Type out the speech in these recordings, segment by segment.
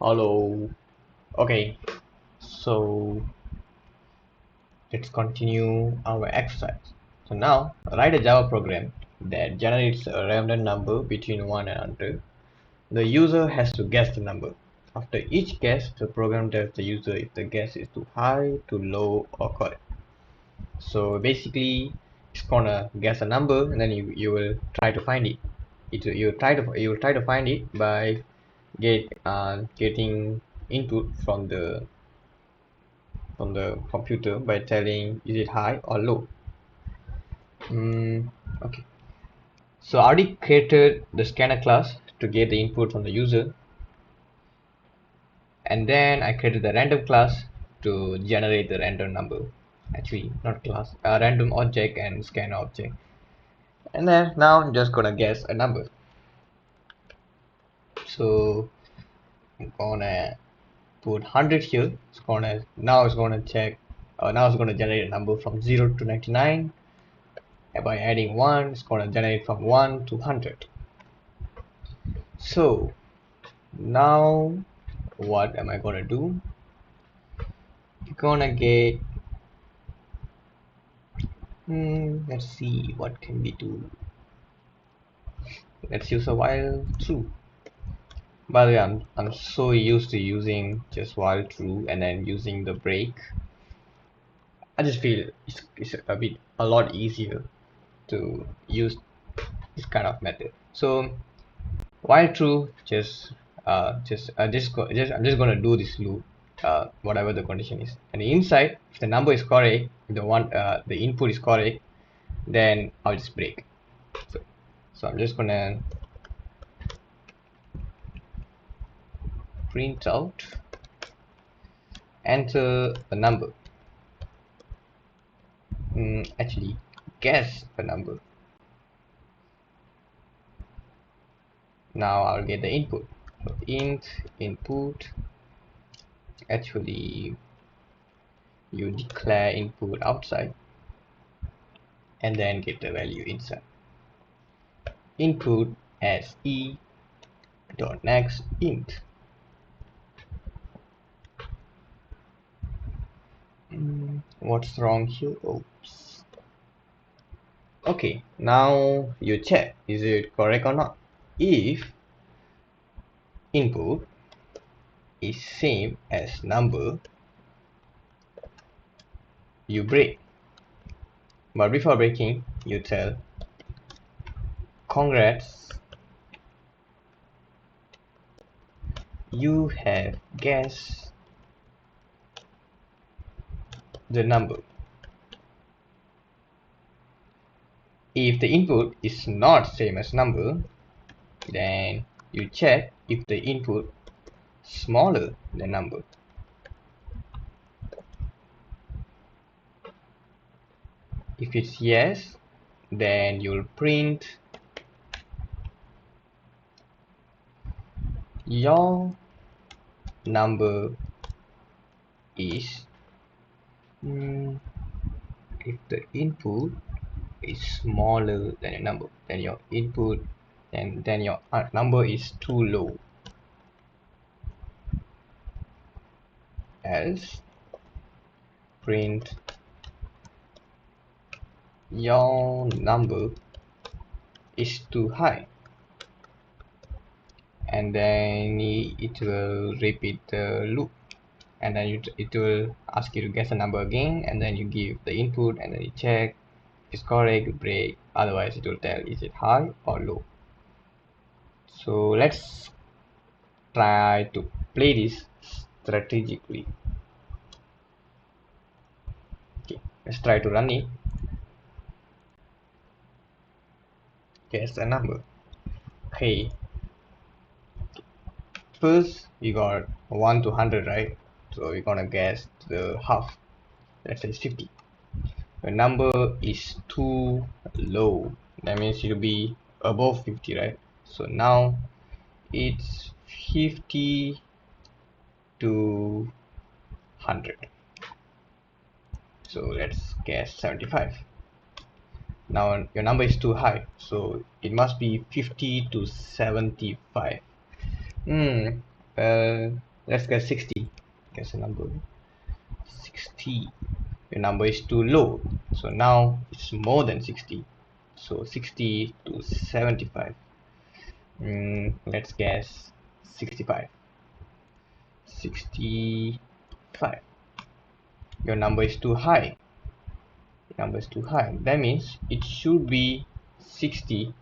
Hello. Okay, so let's continue our exercise. So now write a Java program that generates a random number between 1 and 100. The user has to guess the number. After each guess, the program tells the user if the guess is too high, too low, or correct. So basically, it's gonna guess a number, and then you will try to find it. You will try to find it by getting input from the computer by telling is it high or low. Okay, so I already created the scanner class to get the input from the user, and then I created the random class to generate the random number. Actually, not class, a random object and scanner object. And then now I'm just gonna guess a number. So I'm gonna put 100 here. It's gonna check. Now it's gonna generate a number from 0 to 99. And by adding 1, it's gonna generate from 1 to 100. So now what am I gonna do? You're gonna get let's see what can we do. Let's use a while true. By the way, I'm so used to using just while true and then using the break. I just feel it's a lot easier to use this kind of method. So while true, I'm just gonna do this loop, whatever the condition is. And the inside, if the number is correct, if the input is correct, then I'll just break. So I'm just gonna print out, enter a number. Actually, guess a number. Now I'll get the input. So int input. Actually, you declare input outside and then get the value inside. Input as e dot next int. What's wrong here? Oops. Okay, now you check is it correct or not. If input is same as number, you break. But before breaking, you tell congrats, you have guessed the number. If the input is not same as number, then you check if the input smaller than number. If it's yes, then you'll print your number is if the input is smaller than a number, then your input and then your number is too low. Else print your number is too high, and then it will repeat the loop, and then it will ask you to guess a number again, and then you give the input and then you check if it's correct, you break, otherwise it will tell is it high or low. So let's try to play this strategically. Okay, let's try to run it. Guess a number. Okay, first we got 1 to 100, right? So we're gonna guess the half. Let's say 50. The number is too low, that means it will be above 50, right? So now it's 50 to 100. So let's guess 75. Now your number is too high, so it must be 50 to 75. Well, Let's guess 60. Guess a number 60. Your number is too low, so now it's more than 60. So 60 to 75. Let's guess 65. 65. Your number is too high. Number is too high. That means it should be 60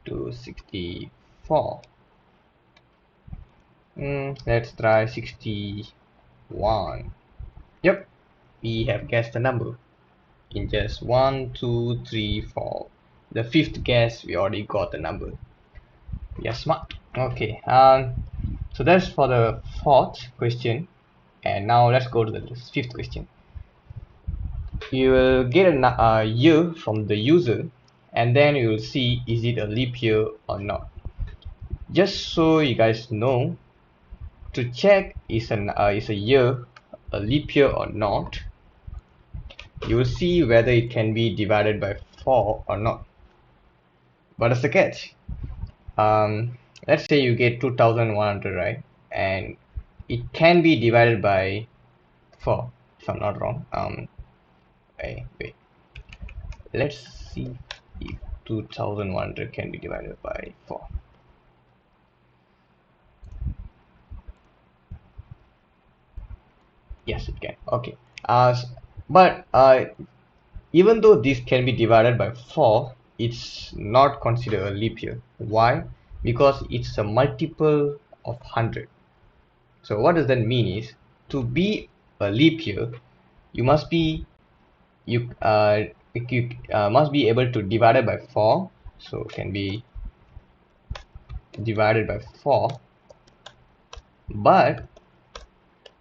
to 64. Let's try 61. Yep, we have guessed the number in just 1, 2, 3, 4. The fifth guess, we already got the number. We are smart. Okay. So that's for the fourth question, and now let's go to the fifth question. You will get a year from the user, and then you will see is it a leap year or not. Just so you guys know, to check is a year a leap year or not, you will see whether it can be divided by 4 or not. But as a catch, let's say you get 2100, right? And it can be divided by 4, if I'm not wrong. Wait. Let's see if 2100 can be divided by 4. Yes, it can. Okay. But even though this can be divided by 4, it's not considered a leap year. Why? Because it's a multiple of 100. So what does that mean is, to be a leap year, you must be must be able to divide it by 4. So it can be divided by 4, but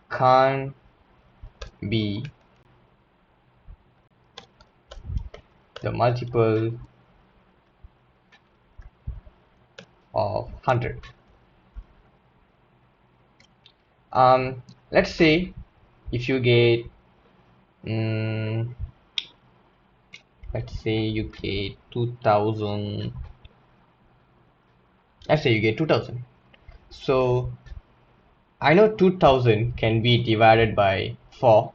can't be the multiple of 100. Let's say if you get let's say you get 2000. Let's say you get 2000. So I know 2000 can be divided by 4,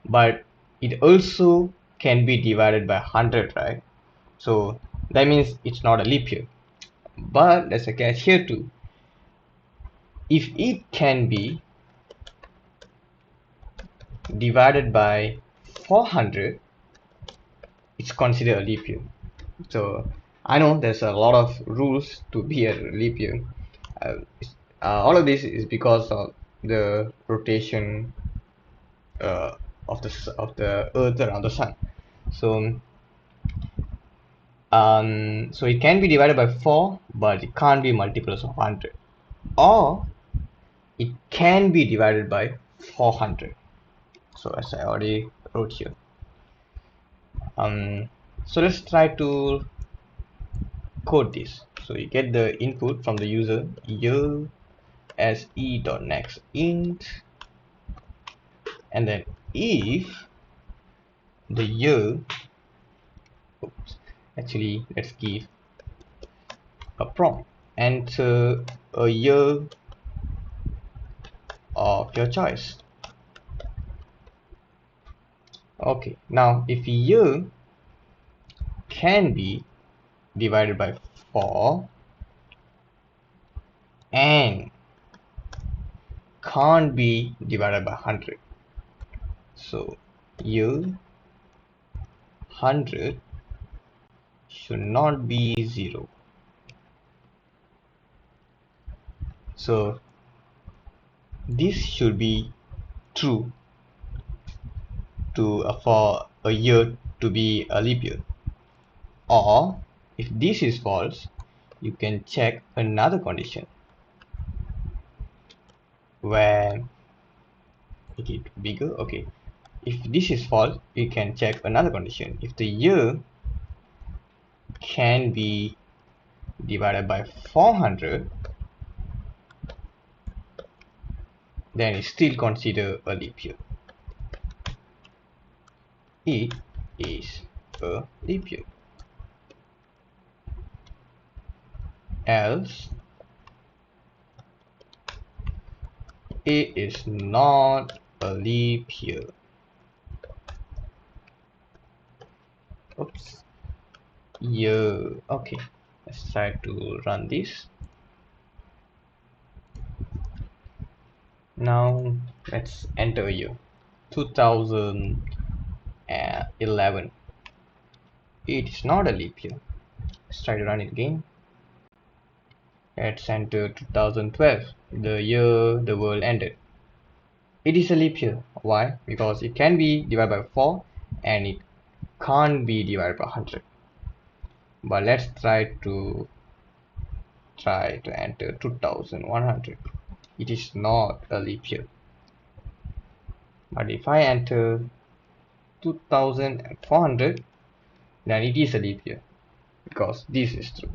but it also can be divided by 100, right? So that means it's not a leap year. But there's a catch here too. If it can be divided by 400, it's considered a leap year. So I know there's a lot of rules to be a leap year. All of this is because of the rotation of the Earth around the Sun. So so it can be divided by 4, but it can't be multiples of 100, or it can be divided by 400. So as I already wrote here. So let's try to code this. So you get the input from the user year as e.next int, and then if the year, actually let's give a prompt, enter a year of your choice. Okay, now if year can be divided by 4 and can't be divided by 100, so year 100 should not be 0. So this should be true to for a year to be a leap year. Or if this is false, you can check another condition where make it bigger. Okay, if this is false, you can check another condition. If the year can be divided by 400, then it's still considered a leap year. It is a leap year. Else it is not a leap year. Oops. Year. Okay, let's try to run this. Now let's enter year 2011. It is not a leap year. Let's try to run it again. Let's enter 2012, the year the world ended. It is a leap year. Why? Because it can be divided by 4 and it can't be divided by 100. But let's try to enter 2100. It is not a leap year. But if I enter 2400, then it is a leap year because this is true.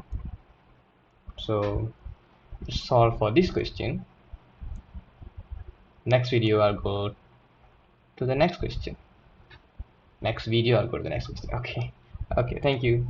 So solve for this question. Next video I'll go to the next question. Next video I'll go to the next question. Okay, thank you.